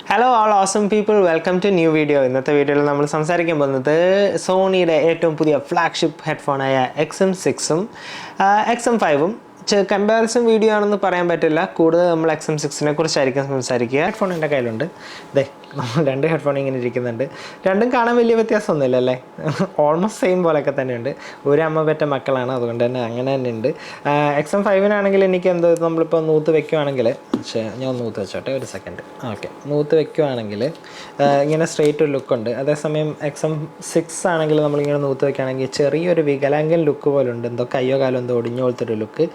Hello all awesome people, welcome to new video. ഇന്നത്തെ വീഡിയോയിൽ നമ്മൾ സംസാരിക്കാൻ പോകുന്നത് സോണിയുടെ ഏറ്റവും പുതിയ ഫ്ലാഗ്ഷിപ്പ് ഹെഡ്ഫോണായ XM6ഉം XM5ഉം കമ്പാരിസൺ വീഡിയോ ആണെന്ന് പറയാൻ പറ്റില്ല. കൂടുതൽ നമ്മൾ XM6നെ കുറിച്ചായിരിക്കും സംസാരിക്കുക. ഹെഡ്ഫോൺ എൻ്റെ കയ്യിലുണ്ട്. ദേ നമ്മൾ രണ്ട് ഹെഡ്ഫോൺ ഇങ്ങനെ ഇരിക്കുന്നുണ്ട്. രണ്ടും കാണാൻ വലിയ വ്യത്യാസമൊന്നുമില്ല അല്ലേ? ഓൾമോസ്റ്റ് സെയിം പോലെയൊക്കെ തന്നെയുണ്ട്. ഒരു അമ്മ പെറ്റ മക്കളാണ്, അതുകൊണ്ട് തന്നെ അങ്ങനെ തന്നെ ഉണ്ട്. XM5നാണെങ്കിൽ എനിക്ക് എന്തോ നമ്മളിപ്പോൾ നൂത്ത് വെക്കുകയാണെങ്കിൽ, പക്ഷേ ഞാൻ നൂത്ത് വെച്ചോട്ടെ ഒരു സെക്കൻഡ്. ഓക്കെ, നൂത്ത് വെക്കുകയാണെങ്കിൽ ഇങ്ങനെ സ്ട്രെയിറ്റ് ഒരു ലുക്കുണ്ട്. അതേസമയം XM6 ആണെങ്കിൽ നമ്മളിങ്ങനെ നൂത്ത് വെക്കുകയാണെങ്കിൽ ചെറിയൊരു വികലാംഗൻ ലുക്ക് പോലെ ഉണ്ട്. എന്തോ കയ്യോ കാലോ എന്തോ ഒടിഞ്ഞു പോലത്തൊരു ലുക്ക്.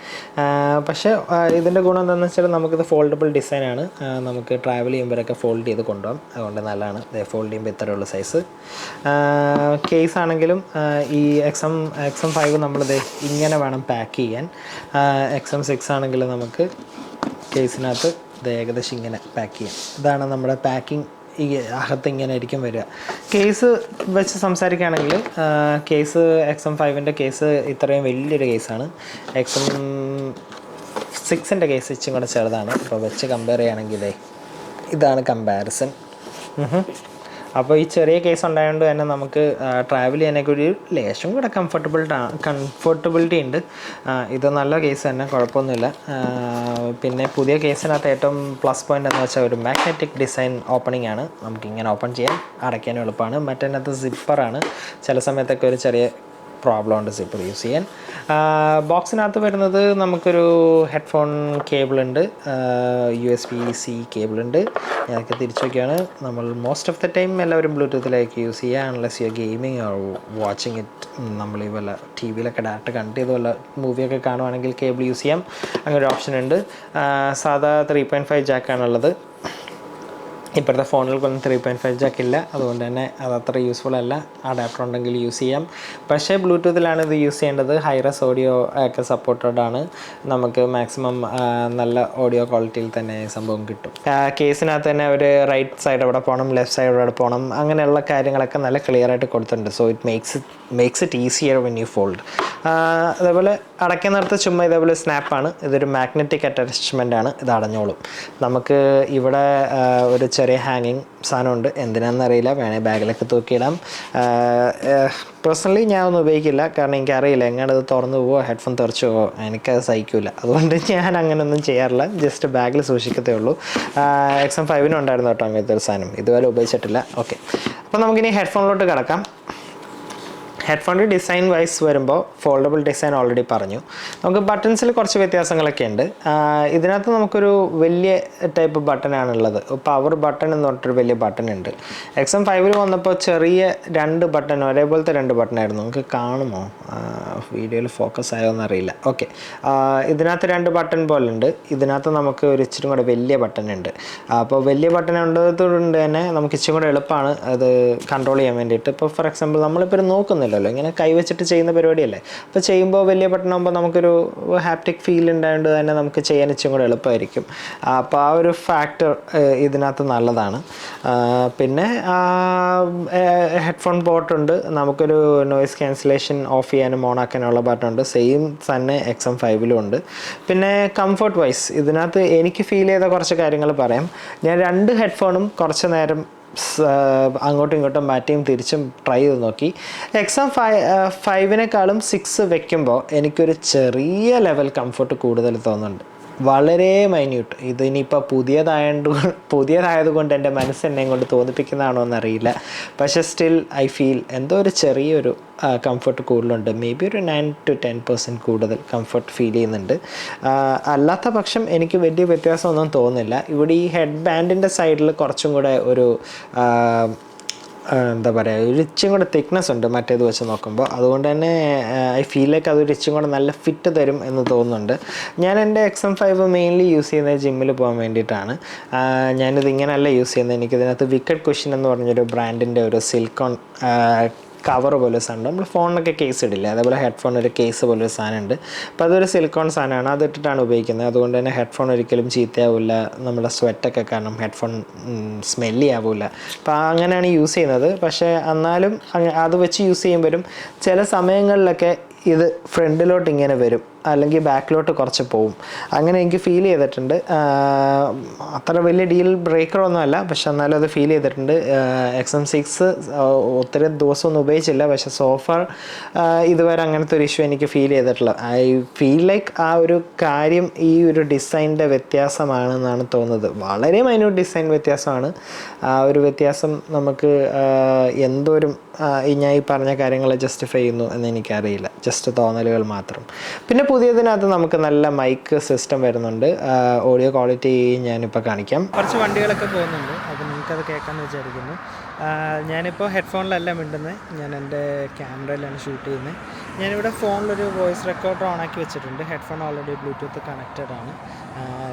പക്ഷേ ഇതിൻ്റെ ഗുണം എന്താണെന്ന് വെച്ചാൽ നമുക്കിത് ഫോൾഡബിൾ ഡിസൈനാണ്. നമുക്ക് ട്രാവൽ ചെയ്യുമ്പോഴൊക്കെ ഫോൾഡ് ചെയ്ത് കൊണ്ടുപോകാം. അതുകൊണ്ട് നല്ലതാണ്. ഫോൾഡ് ചെയ്യുമ്പോൾ ഇത്രയുള്ള സൈസ്. കേസ് ആണെങ്കിലും ഈ XM5 നമ്മളിത് ഇങ്ങനെ വേണം പാക്ക് ചെയ്യാൻ. XM6 ആണെങ്കിൽ നമുക്ക് കേസിനകത്ത് ഇത് ഏകദേശം ഇങ്ങനെ പാക്ക് ചെയ്യാം. ഇതാണ് നമ്മുടെ പാക്കിംഗ്. ഈ അകത്ത് ഇങ്ങനെ ആയിരിക്കും വരിക. കേസ് വെച്ച് സംസാരിക്കുകയാണെങ്കിൽ കേസ് XM5ൻ്റെ കേസ് ഇത്രയും വലിയൊരു കേസാണ്. XM6ൻ്റെ കേസ് ഇച്ചും കൂടെ ചെറുതാണ്. അപ്പോൾ വെച്ച് കമ്പയർ ചെയ്യുകയാണെങ്കിൽ ഇതാണ് കമ്പാരിസൺ. അപ്പോൾ ഈ ചെറിയ കേസ് ഉണ്ടായതുകൊണ്ട് തന്നെ നമുക്ക് ട്രാവൽ ചെയ്യാനൊക്കെ ഒരു ലേശം കൂടെ കംഫർട്ടബിലിറ്റി ഉണ്ട്. ഇത് നല്ല കേസ് തന്നെ, കുഴപ്പമൊന്നുമില്ല. പിന്നെ പുതിയ കേസിനകത്ത് ഏറ്റവും പ്ലസ് പോയിൻ്റ് എന്ന് വെച്ചാൽ ഒരു മാഗ്നറ്റിക് ഡിസൈൻ ഓപ്പണിംഗ് ആണ്. നമുക്കിങ്ങനെ ഓപ്പൺ ചെയ്യാൻ അടയ്ക്കാനും എളുപ്പമാണ്. മറ്റതിനകത്ത് സിപ്പറാണ്. ചില സമയത്തൊക്കെ ഒരു ചെറിയ പ്രോബ്ലം ഉണ്ട് സിപ്പർ യൂസ് ചെയ്യാൻ. ബോക്സിനകത്ത് വരുന്നത് നമുക്കൊരു ഹെഡ്ഫോൺ കേബിളുണ്ട്, USB-C കേബിളുണ്ട്. ഞാനൊക്കെ തിരിച്ചു വയ്ക്കുകയാണ്. നമ്മൾ മോസ്റ്റ് ഓഫ് ദ ടൈം എല്ലാവരും ബ്ലൂടൂത്തിലേക്ക് യൂസ് ചെയ്യുക. Unless you gaming or watching it. നമ്മൾ ഈ വല്ല ടി വിയിലൊക്കെ ഡയറക്റ്റ് കണക്ട് ചെയ്ത് വല്ല മൂവിയൊക്കെ കാണുവാണെങ്കിൽ കേബിൾ യൂസ് ചെയ്യാം. അങ്ങനെ ഒരു ഓപ്ഷൻ ഉണ്ട്. സാധാ 3.5 ജാക്കാണുള്ളത്. ഇപ്പോഴത്തെ ഫോണുകൾക്കൊന്നും 3.5 ജാക്ക് ഇല്ല, അതുകൊണ്ട് തന്നെ അതത്ര യൂസ്ഫുൾ അല്ല. അഡാപ്റ്റർ ഉണ്ടെങ്കിൽ യൂസ് ചെയ്യാം. പക്ഷേ ബ്ലൂടൂത്തിലാണ് ഇത് യൂസ് ചെയ്യേണ്ടത്. ഹൈറസ് ഓഡിയോ ഒക്കെ സപ്പോർട്ടഡ് ആണ്. നമുക്ക് മാക്സിമം നല്ല ഓഡിയോ ക്വാളിറ്റിയിൽ തന്നെ സംഭവം കിട്ടും. കേസിനകത്ത് തന്നെ ഒരു റൈറ്റ് സൈഡ് എവിടെ പോകണം, ലെഫ്റ്റ് സൈഡ് എവിടെ പോകണം, അങ്ങനെയുള്ള കാര്യങ്ങളൊക്കെ നല്ല ക്ലിയർ ആയിട്ട് കൊടുത്തിട്ടുണ്ട്. So it makes it easier when you fold. അതേപോലെ അടയ്ക്കുന്നിടത്ത് ചുമ്മാ ഇതേപോലെ സ്നാപ്പാണ്. ഇതൊരു മാഗ്നറ്റിക് അറ്റാച്ച്മെൻ്റ് ആണ്. ഇത് അടഞ്ഞോളും. നമുക്ക് ഇവിടെ ഒരു ചെറിയ ഹാങ്ങിങ് സാധനമുണ്ട്. എന്തിനാണെന്നറിയില്ല, വേണേൽ ബാഗിലൊക്കെ തൂക്കിയിടാം. പേഴ്സണലി ഞാൻ ഒന്നും ഉപയോഗിക്കില്ല, കാരണം എനിക്കറിയില്ല എങ്ങനെ ഇത് തുറന്നു പോവോ, ഹെഡ്ഫോൺ തെറിച്ചു പോവോ, എനിക്കത് സഹിക്കില്ല. അതുകൊണ്ട് ഞാൻ അങ്ങനെയൊന്നും ചെയ്യാറില്ല, ജസ്റ്റ് ബാഗിൽ സൂക്ഷിക്കത്തേ ഉള്ളൂ. XM5നും ഉണ്ടായിരുന്നു കേട്ടോ അങ്ങനത്തെ ഒരു സാധനം, ഇതുവരെ ഉപയോഗിച്ചിട്ടില്ല. ഓക്കെ, അപ്പോൾ നമുക്കിനി ഹെഡ്ഫോണിലോട്ട് കിടക്കാം. ഹെഡ്ഫോണിൻ്റെ ഡിസൈൻ വൈസ് വരുമ്പോൾ ഫോൾഡബിൾ ഡിസൈൻ ഓൾറെഡി പറഞ്ഞു. നമുക്ക് ബട്ടൺസിൽ കുറച്ച് വ്യത്യാസങ്ങളൊക്കെ ഉണ്ട്. ഇതിനകത്ത് നമുക്കൊരു വലിയ ടൈപ്പ് ബട്ടനാണുള്ളത്. പവർ ബട്ടൺ എന്ന് പറഞ്ഞിട്ടൊരു വലിയ ബട്ടൺ ഉണ്ട്. XM5ൽ വന്നപ്പോൾ ചെറിയ രണ്ട് ബട്ടൺ, ഒരേപോലത്തെ രണ്ട് ബട്ടണായിരുന്നു. നമുക്ക് കാണുമോ, വീഡിയോയിൽ ഫോക്കസ് ആയോ എന്നറിയില്ല. ഓക്കെ, ഇതിനകത്ത് രണ്ട് ബട്ടൺ പോലെ ഉണ്ട്. ഇതിനകത്ത് നമുക്ക് ഒരു ഇച്ചിരി കൂടെ വലിയ ബട്ടൺ ഉണ്ട്. അപ്പോൾ വലിയ ബട്ടൺ ഉള്ളതുകൊണ്ട് തന്നെ നമുക്ക് ഇച്ചിരി കൂടെ എളുപ്പമാണ് അത് കൺട്രോൾ ചെയ്യാൻ വേണ്ടിയിട്ട്. ഇപ്പോൾ ഫോർ എക്സാമ്പിൾ നമ്മളിപ്പോൾ നോക്കുന്നില്ല, ഇങ്ങനെ കൈവച്ചിട്ട് ചെയ്യുന്ന പരിപാടിയല്ലേ. അപ്പോൾ ചെയ്യുമ്പോൾ വലിയ ബട്ടണാകുമ്പോൾ നമുക്കൊരു ഹാപ്റ്റിക് ഫീൽ ഉണ്ടായതുകൊണ്ട് തന്നെ നമുക്ക് ചെയ്യാൻ ഇച്ചിരി കൂടെ എളുപ്പമായിരിക്കും. അപ്പോൾ ആ ഒരു ഫാക്ടർ ഇതിനകത്ത് നല്ലതാണ്. പിന്നെ ഹെഡ്ഫോൺ പോർട്ടുണ്ട്. നമുക്കൊരു നോയിസ് ക്യാൻസലേഷൻ ഓഫ് ചെയ്യാനും ഓൺ ആക്കാനുള്ള ബട്ടണുണ്ട്. സെയിം തന്നെ XM5ലും ഉണ്ട്. പിന്നെ കംഫർട്ട് വൈസ് ഇതിനകത്ത് എനിക്ക് ഫീൽ ചെയ്ത കുറച്ച് കാര്യങ്ങൾ പറയാം. ഞാൻ രണ്ട് ഹെഡ്ഫോണും കുറച്ച് നേരം അങ്ങോട്ടും ഇങ്ങോട്ടും മാറ്റിയും തിരിച്ചും ട്രൈ ചെയ്ത് നോക്കി. XM5നേക്കാളും 6 വെക്കുമ്പോൾ എനിക്കൊരു ചെറിയ ലെവൽ കംഫർട്ട് കൂടുതൽ തോന്നുന്നുണ്ട്. വളരെ മൈന്യൂട്ട്. ഇതിനിപ്പോൾ പുതിയതായതുകൊണ്ട് എൻ്റെ മനസ്സെന്നെ കൊണ്ട് തോന്നിപ്പിക്കുന്നതാണോ എന്നറിയില്ല. പക്ഷേ സ്റ്റിൽ ഐ ഫീൽ എന്തോ ഒരു ചെറിയൊരു കംഫർട്ട് കൂടുതലുണ്ട്. മേ ബി ഒരു 9 to 10% കൂടുതൽ കംഫർട്ട് ഫീൽ ചെയ്യുന്നുണ്ട്. അല്ലാത്ത പക്ഷം എനിക്ക് വലിയ വ്യത്യാസമൊന്നും തോന്നുന്നില്ല. ഇവിടെ ഈ ഹെഡ് ബാൻഡിൻ്റെ സൈഡിൽ കുറച്ചും കൂടെ ഒരു എന്താ പറയുക, ഒരു ഇച്ചും കൂടെ തിക്നെസ് ഉണ്ട് മറ്റേത് വെച്ച് നോക്കുമ്പോൾ. അതുകൊണ്ട് തന്നെ ഐ ഫീൽ ലൈക്ക് അതൊരു ഇച്ചും കൂടെ നല്ല ഫിറ്റ് തരും എന്ന് തോന്നുന്നുണ്ട്. ഞാൻ എൻ്റെ XM5 മെയിൻലി യൂസ് ചെയ്യുന്നത് ജിമ്മിൽ പോകാൻ വേണ്ടിയിട്ടാണ്. ഞാനിത് ഇങ്ങനെയല്ല യൂസ് ചെയ്യുന്നത്. എനിക്കിതിനകത്ത് വിക്കറ്റ് കുഷൻ എന്ന് പറഞ്ഞൊരു ബ്രാൻഡിൻ്റെ ഒരു സിലിക്കോൺ കവർ പോലെ സാധനം, നമ്മൾ ഫോണിനൊക്കെ കേസ് ഇടില്ല, അതേപോലെ ഹെഡ്ഫോൺ ഒരു കേസ് പോലെ ഒരു സാധനമുണ്ട്. അപ്പോൾ അതൊരു സിലിക്കോൺ സാധനമാണ്, അതിട്ടിട്ടാണ് ഉപയോഗിക്കുന്നത്. അതുകൊണ്ട് തന്നെ ഹെഡ്ഫോൺ ഒരിക്കലും ചീത്തയാവില്ല. നമ്മുടെ സ്വെറ്റൊക്കെ കാരണം ഹെഡ്ഫോൺ സ്മെല്ലി ആവില്ല. അപ്പോൾ അങ്ങനെയാണ് യൂസ് ചെയ്യുന്നത്. പക്ഷേ എന്നാലും അത് വെച്ച് യൂസ് ചെയ്യുമ്പോഴും ചില സമയങ്ങളിലൊക്കെ ഇത് ഫ്രണ്ടിലോട്ട് ഇങ്ങനെ വരും. അല്ലെങ്കിൽ ബാക്കിലോട്ട് കുറച്ച് പോവും. അങ്ങനെ എനിക്ക് ഫീൽ ചെയ്തിട്ടുണ്ട്. അത്ര വലിയ ഡീൽ ബ്രേക്കറൊന്നും അല്ല, പക്ഷെ എന്നാലും അത് ഫീൽ ചെയ്തിട്ടുണ്ട്. XM6 ഒത്തിരി ദിവസമൊന്നും ഉപയോഗിച്ചില്ല, പക്ഷെ സോഫാർ ഇതുവരെ അങ്ങനത്തെ ഒരു ഇഷ്യൂ എനിക്ക് ഫീൽ ചെയ്തിട്ടില്ല. ഐ ഫീൽ ലൈക്ക് ആ ഒരു കാര്യം ഈ ഒരു ഡിസൈനിൻ്റെ വ്യത്യാസമാണെന്നാണ് തോന്നുന്നത്. വളരെ മൈന്യൂട്ട് ഡിസൈൻ വ്യത്യാസമാണ്. ആ ഒരു വ്യത്യാസം നമുക്ക് എന്തോരം ഞാൻ ഈ പറഞ്ഞ കാര്യങ്ങളെ ജസ്റ്റിഫൈ ചെയ്യുന്നു എന്ന് എനിക്കറിയില്ല, ജസ്റ്റ് തോന്നലുകൾ മാത്രം. പിന്നെ പുതിയതിനകത്ത് നമുക്ക് നല്ല മൈക്ക് സിസ്റ്റം വരുന്നുണ്ട്. ഓഡിയോ ക്വാളിറ്റി ഞാനിപ്പോൾ കാണിക്കാം. കുറച്ച് വണ്ടികളൊക്കെ പോകുന്നുണ്ട്, അപ്പോൾ നിങ്ങൾക്കത് കേൾക്കാമെന്ന് വിചാരിക്കുന്നു. ഞാനിപ്പോൾ ഹെഡ്ഫോണിലല്ല മിണ്ടുന്നത്, ഞാൻ എൻ്റെ ക്യാമറയിലാണ് ഷൂട്ട് ചെയ്യുന്നത്. ഞാനിവിടെ ഫോണിലൊരു വോയിസ് റെക്കോർഡർ ഓണാക്കി വെച്ചിട്ടുണ്ട്. ഹെഡ്ഫോൺ ഓൾറെഡി ബ്ലൂടൂത്ത് കണക്റ്റഡ് ആണ്.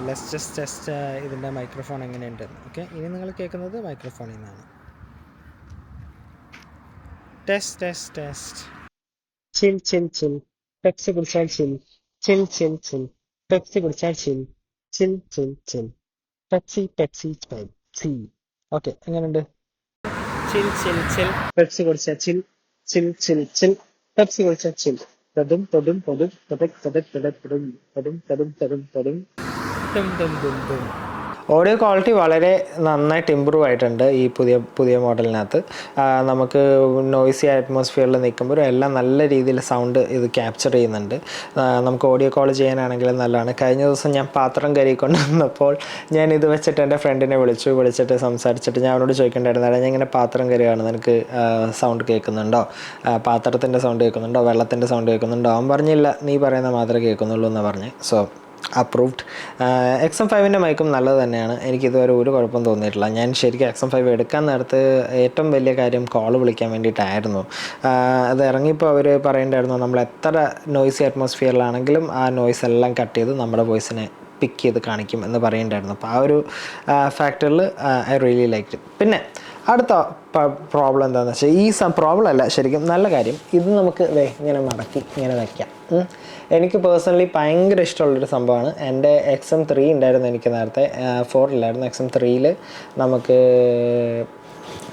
ലെറ്റ്സ് ജസ്റ്റ് ടെസ്റ്റ് ഇതിൻ്റെ മൈക്രോഫോൺ എങ്ങനെയുണ്ടെന്ന്. ഓക്കെ, ഇനി നിങ്ങൾ കേൾക്കുന്നത് മൈക്രോഫോണിൽ നിന്നാണ്. ടെസ്റ്റ്. ചിൽ ചിൽ ചിൽ, പെപ്സി കുടിച്ചാൽ ചിൽ. ചിൽ ചിൽ ചിൽ, പെപ്സി കുടിച്ചാൽ ചിൽ. ചിൽ ചിൽ ചിൽ, പെപ്സി പെപ്സി. ഓക്കെ, എങ്ങനെയുണ്ട്? ചിൽ ചിൽ ചിൽ, പെപ്സി കുടിച്ചാൽ ചിൽ. ചിൽ ചിൽ ചിൽ, പെപ്സി കുടിച്ചാൽ ചിൽ. തടും തടും തടും തടക് തടക് തടക് തടും തടും തടും തടും തടും ദും ദും ദും ദും. ഓഡിയോ ക്വാളിറ്റി വളരെ നന്നായിട്ട് ഇമ്പ്രൂവ് ആയിട്ടുണ്ട് ഈ പുതിയ മോഡലിനകത്ത്. നമുക്ക് നോയ്സി അറ്റ്മോസ്ഫിയറിൽ നിൽക്കുമ്പോൾ എല്ലാം നല്ല രീതിയിൽ സൗണ്ട് ഇത് ക്യാപ്ചർ ചെയ്യുന്നുണ്ട്. നമുക്ക് ഓഡിയോ കോൾ ചെയ്യാനാണെങ്കിലും നല്ലതാണ്. കഴിഞ്ഞ ദിവസം ഞാൻ പാത്രം കഴുകിക്കൊണ്ട് വന്നപ്പോൾ ഞാൻ ഇത് വെച്ചിട്ട് എൻ്റെ ഫ്രണ്ടിനെ വിളിച്ചിട്ട് സംസാരിച്ചിട്ട് ഞാൻ അവനോട് ചോദിക്കേണ്ടായിരുന്നു, ഞാൻ ഇങ്ങനെ പാത്രം കഴുകുകയാണ്, നിനക്ക് സൗണ്ട് കേൾക്കുന്നുണ്ടോ, പാത്രത്തിൻ്റെ സൗണ്ട് കേൾക്കുന്നുണ്ടോ, വെള്ളത്തിൻ്റെ സൗണ്ട് കേൾക്കുന്നുണ്ടോ? അവൻ പറഞ്ഞില്ല, നീ പറയുന്നത് മാത്രമേ കേൾക്കുന്നുള്ളൂ എന്ന് പറഞ്ഞ്. So approved. XM5ൻ്റെ മൈക്കും നല്ലത് തന്നെയാണ്, എനിക്കിതുവരെ ഒരു കുഴപ്പം തോന്നിയിട്ടില്ല. ഞാൻ ശരിക്കും XM5 എടുക്കാൻ നേരത്ത് ഏറ്റവും വലിയ കാര്യം കോൾ വിളിക്കാൻ വേണ്ടിയിട്ടായിരുന്നു. അത് ഇറങ്ങിയപ്പോൾ അവർ പറയേണ്ടായിരുന്നു, നമ്മൾ എത്ര നോയ്സി അറ്റ്മോസ്ഫിയറിലാണെങ്കിലും ആ നോയ്സ് എല്ലാം കട്ട് ചെയ്ത് നമ്മുടെ വോയിസിനെ പിക്ക് ചെയ്ത് കാണിക്കും എന്ന് പറയേണ്ടായിരുന്നു. അപ്പോൾ ആ ഒരു ഫാക്ടറിൽ ഐ റിയലി ലൈക്ക് ഇറ്റ്. പിന്നെ അടുത്ത പ്രോബ്ലം എന്താണെന്ന് വെച്ചാൽ, ഈ പ്രോബ്ലം അല്ല ശരിക്കും നല്ല കാര്യം, ഇത് നമുക്ക് ഇങ്ങനെ മടക്കി ഇങ്ങനെ വയ്ക്കാം. എനിക്ക് പേഴ്സണലി ഭയങ്കര ഇഷ്ടമുള്ളൊരു സംഭവമാണ്. എൻ്റെ XM3 ഉണ്ടായിരുന്നു എനിക്ക് നേരത്തെ, 4 ഇല്ലായിരുന്നു. XM3യിൽ നമുക്ക്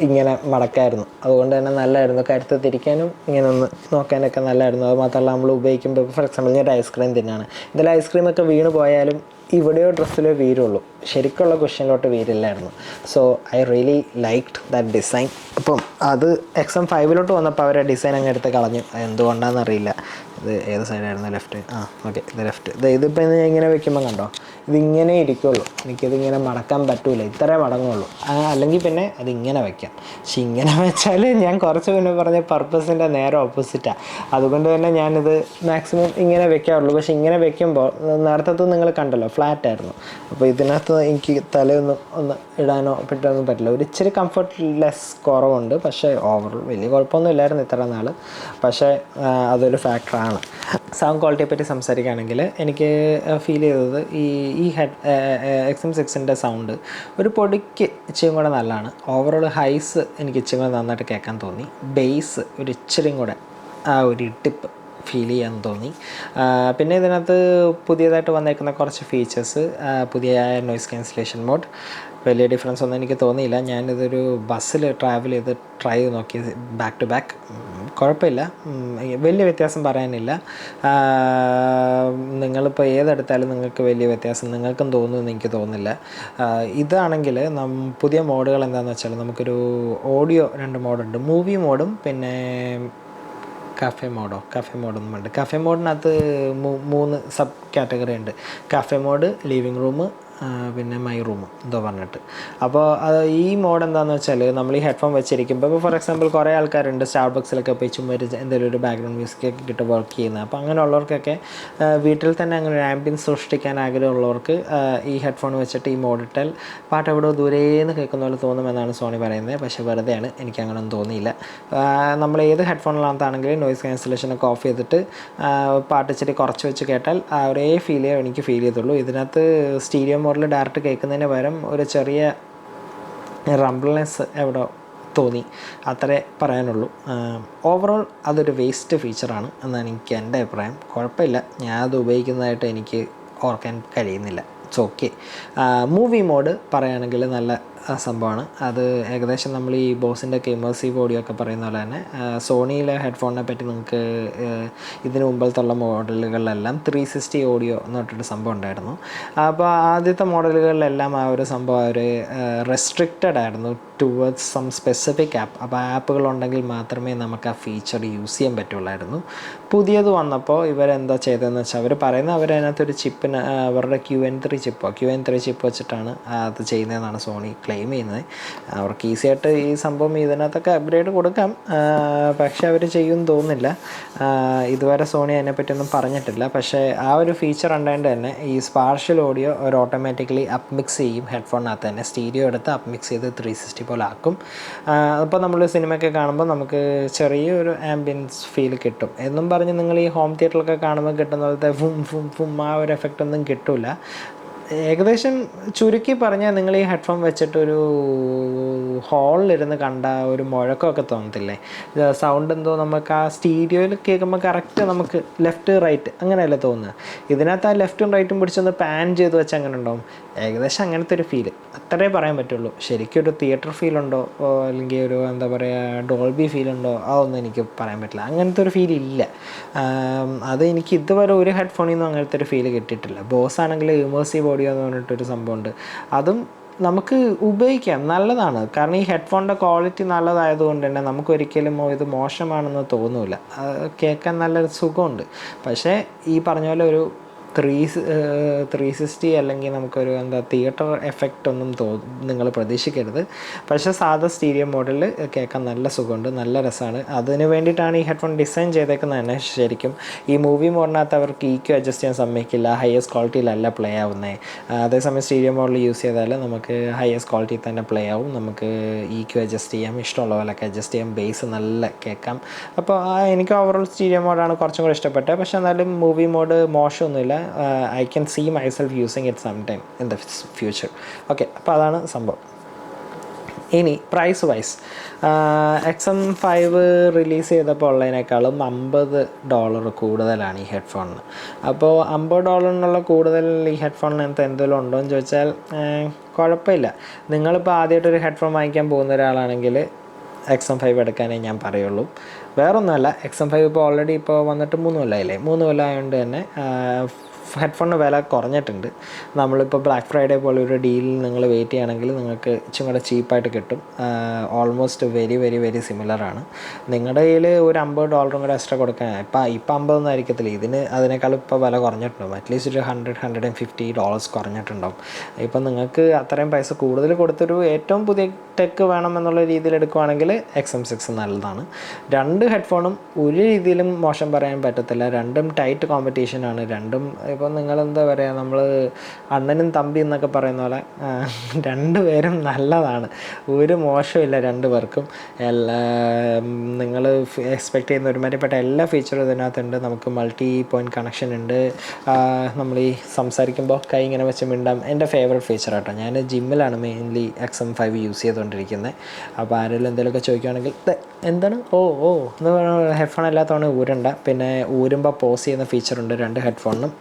ഇങ്ങനെ മടക്കായിരുന്നു, അതുകൊണ്ട് തന്നെ നല്ലതായിരുന്നു. കരുത്ത് തിരിക്കാനും ഇങ്ങനെ ഒന്ന് നോക്കാനൊക്കെ നല്ലതായിരുന്നു. അത് മാത്രമല്ല, നമ്മൾ ഉപയോഗിക്കുമ്പോൾ ഫോർ എക്സാമ്പിൾ ഞാൻ ഒരു ഐസ്ക്രീം തിന്നാണ്, ഇതിൽ ഐസ്ക്രീമൊക്കെ വീണ് പോയാലും ഇവിടെയോ ഡ്രസ്സിലോ വീരുള്ളൂ, ശരിക്കുള്ള ക്വസ്റ്റ്യനിലോട്ട് വീരില്ലായിരുന്നു. So I really liked that design. അപ്പം അത് XM5ലോട്ട് വന്നപ്പോൾ അവർ ആ ഡിസൈൻ അങ്ങ് എടുത്ത് കളഞ്ഞു, എന്തുകൊണ്ടാണെന്നറിയില്ല. ഇത് ഏത് സൈഡായിരുന്നു? ലെഫ്റ്റ്. ഓക്കെ, ഇത് ലെഫ്റ്റ്. ഇതിപ്പോൾ ഞാൻ ഇങ്ങനെ വെക്കുമ്പോൾ കണ്ടോ, ഇതിങ്ങനെ ഇരിക്കുള്ളൂ, എനിക്കിതിങ്ങനെ മടക്കാൻ പറ്റൂല, ഇത്രേ മടങ്ങുള്ളൂ. അല്ലെങ്കിൽ പിന്നെ അതിങ്ങനെ വയ്ക്കാം. പക്ഷെ ഇങ്ങനെ വെച്ചാൽ ഞാൻ കുറച്ച് മുന്നേ പറഞ്ഞ പർപ്പസിൻ്റെ നേരെ ഓപ്പോസിറ്റാണ്. അതുകൊണ്ട് തന്നെ ഞാനിത് മാക്സിമം ഇങ്ങനെ വെക്കാറുള്ളൂ. പക്ഷെ ഇങ്ങനെ വെക്കുമ്പോൾ നേരത്തെ നിങ്ങൾ കണ്ടല്ലോ, ഫ്ലാറ്റ് ആയിരുന്നു. അപ്പോൾ ഇതിനകത്ത് എനിക്ക് തലയൊന്നും ഒന്ന് ഇടാനോ പെട്ടൊന്നും പറ്റില്ല. ഒരു ഇച്ചിരി കംഫർട്ട് ലെസ് കുറവുണ്ട്, പക്ഷേ ഓവറോൾ വലിയ കുഴപ്പമൊന്നും ഇല്ലായിരുന്നു ഇത്ര നാൾ. പക്ഷേ അതൊരു ഫാക്ടറാണ്. സൗണ്ട് ക്വാളിറ്റിയെ പറ്റി സംസാരിക്കുകയാണെങ്കിൽ എനിക്ക് ഫീൽ ചെയ്തത് ഈ XM6ൻ്റെ സൗണ്ട് ഒരു പൊടിക്ക് ഇച്ചിരിയും കൂടെ നല്ലതാണ്. ഓവറോൾ ഹൈസ് എനിക്ക് ഇച്ചിരി കൂടെ നന്നായിട്ട് കേൾക്കാൻ തോന്നി. ബേസ് ഒരു ഇച്ചിരിയും കൂടെ ആ ഒരു ടിപ്പ് ഫീൽ ചെയ്യാൻ തോന്നി. പിന്നെ ഇതിനകത്ത് പുതിയതായിട്ട് വന്നേക്കുന്ന കുറച്ച് ഫീച്ചേഴ്സ്, പുതിയ നോയ്സ് ക്യാൻസലേഷൻ മോഡ്, വലിയ ഡിഫറൻസ് ഒന്നും എനിക്ക് തോന്നിയില്ല. ഞാനിതൊരു ബസ്സിൽ ട്രാവൽ ചെയ്ത് ട്രൈ ചെയ്ത് നോക്കി, ബാക്ക് ടു ബാക്ക് കുഴപ്പമില്ല, വലിയ വ്യത്യാസം പറയാനില്ല. നിങ്ങളിപ്പോൾ ഏതെടുത്താലും നിങ്ങൾക്ക് വലിയ വ്യത്യാസം നിങ്ങൾക്കും തോന്നുമെന്ന് എനിക്ക് തോന്നുന്നില്ല. ഇതാണെങ്കിൽ പുതിയ മോഡുകൾ എന്താണെന്ന് വെച്ചാൽ, നമുക്കൊരു ഓഡിയോ 2 മോഡുണ്ട്, മൂവി മോഡും പിന്നെ കഫേ മോഡൊന്നും വേണ്ട. കഫേ മോഡിനകത്ത് 3 സബ് കാറ്റഗറി ഉണ്ട്. കഫേ മോഡ്, ലിവിങ് റൂം, പിന്നെ മൈ റൂം എന്തോ പറഞ്ഞിട്ട്. അപ്പോൾ അത് ഈ മോഡ് എന്താണെന്ന് വെച്ചാൽ, നമ്മൾ ഈ ഹെഡ്ഫോൺ വെച്ചിരിക്കുമ്പോൾ ഇപ്പോൾ ഫോർ എക്സാമ്പിൾ കുറേ ആൾക്കാരുണ്ട് സ്റ്റാർബക്സിലൊക്കെ പോയി ചുമ്മാ എന്തെങ്കിലും ഒരു ബാക്ക്ഗ്രൗണ്ട് മ്യൂസിക്കൊക്കെ കിട്ടും വർക്ക് ചെയ്യുന്നത്. അപ്പോൾ അങ്ങനെയുള്ളവർക്കൊക്കെ വീട്ടിൽ തന്നെ അങ്ങനെ ഒരു ആംബിയൻസ് സൃഷ്ടിക്കാൻ ആഗ്രഹമുള്ളവർക്ക് ഈ ഹെഡ്ഫോൺ വെച്ചിട്ട് ഈ മോഡ് ഇട്ടാൽ പാട്ട് എവിടെയോ ദൂരേന്ന് കേൾക്കുന്ന പോലെ തോന്നുമെന്നാണ് സോണി പറയുന്നത്. പക്ഷേ വെറുതെയാണ്, എനിക്കങ്ങനൊന്നും തോന്നിയില്ല. നമ്മൾ ഏത് ഹെഡ്ഫോണിനകത്താണെങ്കിലും നോയ്സ് ക്യാൻസലേഷനൊക്കെ ഓഫ് ചെയ്തിട്ട് പാട്ട് ഇച്ചിരി കുറച്ച് വെച്ച് കേട്ടാൽ ആ ഒരേ എനിക്ക് ഫീൽ ചെയ്തുള്ളൂ. ഇതിനകത്ത് സ്റ്റീരിയോ മോഡിൽ ഡയറക്റ്റ് കേൾക്കുന്നതിന് പകരം ഒരു ചെറിയ റംബിൾനെസ് എവിടെ തോന്നി, അത്രേ പറയാനുള്ളൂ. ഓവറോൾ അതൊരു വേസ്റ്റ് ഫീച്ചറാണ് എന്നാണ് എൻ്റെ അഭിപ്രായം. കുഴപ്പമില്ല, ഞാൻ അത് ഉപയോഗിക്കുന്നതായിട്ട് എനിക്ക് ഓർക്കാൻ കഴിയുന്നില്ല. It's okay. മൂവി മോഡ് പറയുകയാണെങ്കിൽ നല്ല സംഭവമാണ്. അത് ഏകദേശം നമ്മൾ ഈ ബോസിൻ്റെ ഒക്കെ ഇമേഴ്സീവ് ഓഡിയോ ഒക്കെ പറയുന്ന പോലെ തന്നെ സോണിയിലെ ഹെഡ്ഫോണിനെ പറ്റി നിങ്ങൾക്ക് ഇതിന് മുമ്പത്തുള്ള മോഡലുകളിലെല്ലാം 360 ഓഡിയോ എന്ന് പറഞ്ഞിട്ടൊരു സംഭവം ഉണ്ടായിരുന്നു. അപ്പോൾ ആദ്യത്തെ മോഡലുകളിലെല്ലാം ആ ഒരു സംഭവം ഒരു റെസ്ട്രിക്റ്റഡ് ആയിരുന്നു ടുവേർഡ്സ് സം സ്പെസിഫിക് ആപ്പ്. അപ്പോൾ ആപ്പുകളുണ്ടെങ്കിൽ മാത്രമേ നമുക്ക് ആ ഫീച്ചർ യൂസ് ചെയ്യാൻ പറ്റുള്ളായിരുന്നു. പുതിയത് വന്നപ്പോൾ ഇവരെന്താ ചെയ്തതെന്ന് വെച്ചാൽ അവർ പറയുന്നത് അവരതിനകത്തൊരു ചിപ്പിന് അവരുടെ QN3 ചിപ്പ് വെച്ചിട്ടാണ് അത് ചെയ്യുന്നതെന്നാണ് സോണി ക്ലെയിം ചെയ്യുന്നത്. അവർക്ക് ഈസി ആയിട്ട് ഈ സംഭവം ഇതിനകത്തൊക്കെ അപ്ഗ്രേഡ് കൊടുക്കാം, പക്ഷേ അവർ ചെയ്യുമെന്ന് തോന്നുന്നില്ല. ഇതുവരെ സോണി അതിനെപ്പറ്റിയൊന്നും പറഞ്ഞിട്ടില്ല. പക്ഷേ ആ ഒരു ഫീച്ചർ ഉണ്ടായത് തന്നെ ഈ സ്പാർഷ്യൽ ഓഡിയോ അവർ ഓട്ടോമാറ്റിക്കലി അപ്പ് മിക്സ് ചെയ്യും ഹെഡ്ഫോണിനകത്ത് തന്നെ. സ്റ്റീരിയോ എടുത്ത് അപ്പ് മിക്സ് ചെയ്ത് 360 പോലെ ആക്കും. അപ്പോൾ നമ്മൾ സിനിമയൊക്കെ കാണുമ്പോൾ നമുക്ക് ചെറിയൊരു ആംബിയൻസ് ഫീൽ കിട്ടും എന്നും പറഞ്ഞ് നിങ്ങൾ ഈ ഹോം തിയേറ്ററിലൊക്കെ കാണുമ്പോൾ കിട്ടുന്ന പോലത്തെ ഫും ആ ഒരു എഫക്റ്റ് ഒന്നും കിട്ടില്ല. ഏകദേശം ചുരുക്കി പറഞ്ഞാൽ നിങ്ങൾ ഈ ഹെഡ്ഫോൺ വെച്ചിട്ടൊരു ഹാളിലിരുന്ന് കണ്ട ഒരു മുഴക്കമൊക്കെ തോന്നത്തില്ലേ? സൗണ്ട് എന്തോ നമുക്ക് ആ സ്റ്റീരിയോയിൽ കേൾക്കുമ്പോൾ കറക്റ്റ് നമുക്ക് ലെഫ്റ്റ് റൈറ്റ് അങ്ങനെയല്ലേ തോന്നുക. ഇതിനകത്ത് ആ ലെഫ്റ്റും റൈറ്റും പിടിച്ചൊന്ന് പാൻ ചെയ്ത് വെച്ചാൽ അങ്ങനെ ഉണ്ടാവും. ഏകദേശം അങ്ങനത്തെ ഒരു ഫീല് അത്രേ പറയാൻ പറ്റുള്ളൂ. ശരിക്കും ഒരു തിയേറ്റർ ഫീലുണ്ടോ അല്ലെങ്കിൽ ഒരു എന്താ പറയുക ഡോൾബി ഫീലുണ്ടോ അതൊന്നും എനിക്ക് പറയാൻ പറ്റില്ല. അങ്ങനത്തെ ഒരു ഫീൽ ഇല്ല. അത് എനിക്ക് ഇതുവരെ ഒരു ഹെഡ്ഫോണിൽ നിന്നും അങ്ങനത്തെ ഒരു ഫീല് കിട്ടിയിട്ടില്ല. ബോസ് ആണെങ്കിൽ ഇമേഴ്സീവ് ഓഡിയോ എന്ന് പറഞ്ഞിട്ടൊരു സംഭവമുണ്ട്. അതും നമുക്ക് ഉപയോഗിക്കാം, നല്ലതാണ്. കാരണം ഈ ഹെഡ്ഫോണിൻ്റെ ക്വാളിറ്റി നല്ലതായതുകൊണ്ട് തന്നെ നമുക്കൊരിക്കലും ഇത് മോശമാണെന്ന് തോന്നില്ല. കേൾക്കാൻ നല്ലൊരു സുഖമുണ്ട്. പക്ഷേ ഈ പറഞ്ഞ പോലെ ഒരു 360 അല്ലെങ്കിൽ നമുക്കൊരു എന്താ തിയേറ്റർ എഫക്റ്റ് ഒന്നും നിങ്ങൾ പ്രതീക്ഷിക്കരുത്. പക്ഷേ സാധാ സ്റ്റീരിയോ മോഡലിൽ കേൾക്കാൻ നല്ല സുഖമുണ്ട്, നല്ല രസമാണ്. അതിന് വേണ്ടിയിട്ടാണ് ഈ ഹെഡ്ഫോൺ ഡിസൈൻ ചെയ്തേക്കുന്നത് തന്നെ. ശരിക്കും ഈ മൂവി മോഡിനകത്ത് അവർക്ക് EQ അഡ്ജസ്റ്റ് ചെയ്യാൻ സമ്മതിക്കില്ല, ഹയസ്റ്റ് ക്വാളിറ്റിയിലല്ല പ്ലേ ആവുന്നത്. അതേസമയം സ്റ്റീരിയോ മോഡൽ യൂസ് ചെയ്താൽ നമുക്ക് ഹയസ്റ്റ് ക്വാളിറ്റി തന്നെ പ്ലേ ആവും. നമുക്ക് EQ അഡ്ജസ്റ്റ് ചെയ്യാം, ഇഷ്ടമുള്ള പോലെയൊക്കെ അഡ്ജസ്റ്റ് ചെയ്യാം, ബേസ് നല്ല കേൾക്കാം. അപ്പോൾ എനിക്ക് ഓവറോൾ സ്റ്റീരിയോ മോഡാണ് കുറച്ചും കൂടി ഇഷ്ടപ്പെട്ടത്. പക്ഷേ എന്നാലും മൂവി മോഡ് മോശമൊന്നുമില്ല. I can see myself using it sometime in the future. Okay, അപ്പോൾ അതാണ് സംഭവം. ഇനി പ്രൈസ് വൈസ് XM5 റിലീസ് ചെയ്തപ്പോൾ ഉള്ളതിനേക്കാളും $50 കൂടുതലാണ് ഈ ഹെഡ്ഫോണിന്. അപ്പോൾ $50 കൂടുതൽ ഈ ഹെഡ്ഫോണിനകത്ത് എന്തെങ്കിലും ഉണ്ടോ എന്ന് ചോദിച്ചാൽ കുഴപ്പമില്ല. നിങ്ങളിപ്പോൾ ആദ്യമായിട്ടൊരു ഹെഡ്ഫോൺ വാങ്ങിക്കാൻ പോകുന്ന ഒരാളാണെങ്കിൽ XM5 എടുക്കാനേ ഞാൻ പറയുള്ളൂ. വേറൊന്നുമല്ല, XM5 ഇപ്പോൾ ഓൾറെഡി ഇപ്പോൾ വന്നിട്ട് 3 കൊല്ലമായില്ലേ. 3 കൊല്ലം ആയതുകൊണ്ട് തന്നെ ഹെഡ്ഫോണിന് വില കുറഞ്ഞിട്ടുണ്ട്. നമ്മളിപ്പോൾ ബ്ലാക്ക് ഫ്രൈഡേ പോലെ ഒരു ഡീലിൽ നിങ്ങൾ വെയിറ്റ് ചെയ്യുകയാണെങ്കിൽ നിങ്ങൾക്ക് ഇച്ചിരി കൂടെ ചീപ്പായിട്ട് കിട്ടും. ഓൾമോസ്റ്റ് വെരി വെരി വെരി സിമിലറാണ്. നിങ്ങളുടെ കയ്യിൽ ഒരു $50 കൂടെ എക്സ്ട്രാ കൊടുക്കാൻ ഇപ്പം 50 ആയിരിക്കത്തില്ല, അതിനേക്കാളും ഇപ്പോൾ വില കുറഞ്ഞിട്ടുണ്ടാവും. അറ്റ്ലീസ്റ്റ് ഒരു $100-150 കുറഞ്ഞിട്ടുണ്ടാവും. ഇപ്പം നിങ്ങൾക്ക് അത്രയും പൈസ കൂടുതൽ കൊടുത്തൊരു ഏറ്റവും പുതിയ ടെക്ക് വേണമെന്നുള്ള രീതിയിൽ എടുക്കുവാണെങ്കിൽ XM6 നല്ലതാണ്. രണ്ട് ഹെഡ്ഫോണും ഒരു രീതിയിലും മോശം പറയാൻ പറ്റത്തില്ല. രണ്ടും ടൈറ്റ് കോമ്പറ്റീഷനാണ്. രണ്ടും ഇപ്പോൾ നിങ്ങളെന്താ പറയുക, നമ്മൾ അണ്ണനും തമ്പി എന്നൊക്കെ പറയുന്ന പോലെ രണ്ടുപേരും നല്ലതാണ്. ഒരു മോശമില്ല രണ്ടു പേർക്കും. നിങ്ങൾ എക്സ്പെക്റ്റ് ചെയ്യുന്ന ഒരുമാതിരിപ്പെട്ട എല്ലാ ഫീച്ചറും ഇതിനകത്തുണ്ട്. നമുക്ക് മൾട്ടി പോയിൻറ്റ് കണക്ഷൻ ഉണ്ട്. നമ്മൾ ഈ സംസാരിക്കുമ്പോൾ കൈ ഇങ്ങനെ വെച്ച് മിണ്ടാം. എൻ്റെ ഫേവറേറ്റ് ഫീച്ചർ കേട്ടോ. ഞാൻ ജിമ്മിലാണ് മെയിൻലി XM5 യൂസ് ചെയ്തുകൊണ്ടിരിക്കുന്നത്. അപ്പോൾ ആരെങ്കിലും എന്തെങ്കിലുമൊക്കെ ചോദിക്കുകയാണെങ്കിൽ എന്താണ് എന്ന് പറഞ്ഞാൽ ഹെഡ്ഫോൺ എല്ലാത്തവണ ഊരണ്ട. പിന്നെ ഊരുമ്പോൾ പോസ് ചെയ്യുന്ന ഫീച്ചറുണ്ട് രണ്ട് ഹെഡ്ഫോണിനും.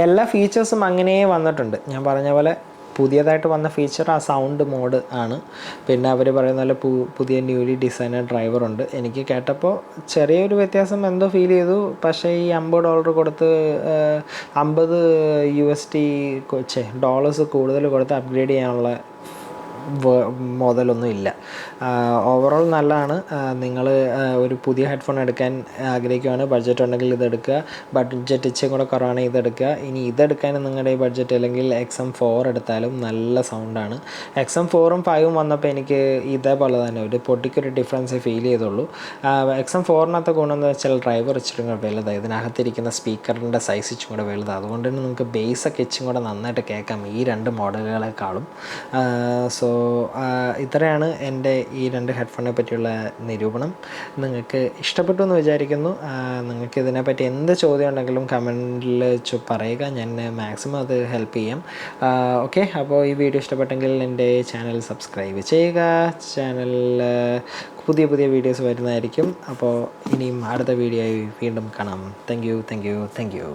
എല്ലാ ഫീച്ചേഴ്സും അങ്ങനെ വന്നിട്ടുണ്ട്. ഞാൻ പറഞ്ഞ പോലെ പുതിയതായിട്ട് വന്ന ഫീച്ചർ ആ സൗണ്ട് മോഡ് ആണ്. പിന്നെ അവർ പറയുന്ന പോലെ പുതിയ ന്യൂലി ഡിസൈനർ ഡ്രൈവറുണ്ട്. എനിക്ക് കേട്ടപ്പോൾ ചെറിയൊരു വ്യത്യാസം എന്തോ ഫീൽ ചെയ്തു. പക്ഷേ ഈ $50 കൊടുത്ത് $50 കൂടുതൽ കൊടുത്ത് അപ്ഗ്രേഡ് ചെയ്യാനുള്ള മുതലൊന്നും ഇല്ല. ഓവറോൾ നല്ലതാണ്. നിങ്ങൾ ഒരു പുതിയ ഹെഡ്ഫോൺ എടുക്കാൻ ആഗ്രഹിക്കുകയാണ്, ബഡ്ജറ്റ് ഉണ്ടെങ്കിൽ ഇതെടുക്കുക. ബഡ്ജറ്റ് ഇച്ചിരി കൂടെ കുറവാണെങ്കിൽ ഇതെടുക്കുക. ഇനി ഇതെടുക്കാൻ നിങ്ങളുടെ ഈ ബഡ്ജറ്റ് അല്ലെങ്കിൽ XM4 എടുത്താലും നല്ല സൗണ്ടാണ്. XM4ഉം 5ഉം വന്നപ്പോൾ എനിക്ക് ഇതേപോലെ തന്നെ ഒരു പൊട്ടിക്കൊരു ഡിഫറൻസ് ഫീൽ ചെയ്തുള്ളൂ. XM4നകത്തെ ഗുണമെന്ന് വെച്ചാൽ ഡ്രൈവർ ഇച്ചിരി കൂടെ വലുതാണ്. ഇതിനകത്തിരിക്കുന്ന സ്പീക്കറിൻ്റെ സൈസ് ഇച്ചിരി കൂടെ വലുതാണ്. അതുകൊണ്ട് തന്നെ നിങ്ങൾക്ക് ബേസൊക്കെ ഇച്ചിരി കൂടെ നന്നായിട്ട് കേൾക്കാം ഈ രണ്ട് മോഡലുകളെക്കാളും. സോ ഇത്രയാണ് എൻ്റെ ഈ രണ്ട് ഹെഡ്ഫോണിനെ പറ്റിയുള്ള നിരൂപണം. നിങ്ങൾക്ക് ഇഷ്ടപ്പെട്ടു എന്ന് വിചാരിക്കുന്നു. നിങ്ങൾക്ക് ഇതിനെപ്പറ്റി എന്ത് ചോദ്യം ഉണ്ടെങ്കിലും കമൻറ്റിൽ പറയുക. ഞാൻ മാക്സിമം അത് ഹെൽപ്പ് ചെയ്യാം. ഓക്കെ, അപ്പോൾ ഈ വീഡിയോ ഇഷ്ടപ്പെട്ടെങ്കിൽ എൻ്റെ ചാനൽ സബ്സ്ക്രൈബ് ചെയ്യുക. ചാനലിൽ പുതിയ പുതിയ വീഡിയോസ് വരുന്നതായിരിക്കും. അപ്പോൾ ഇനിയും അടുത്ത വീഡിയോ ആയി വീണ്ടും കാണാം. Thank you.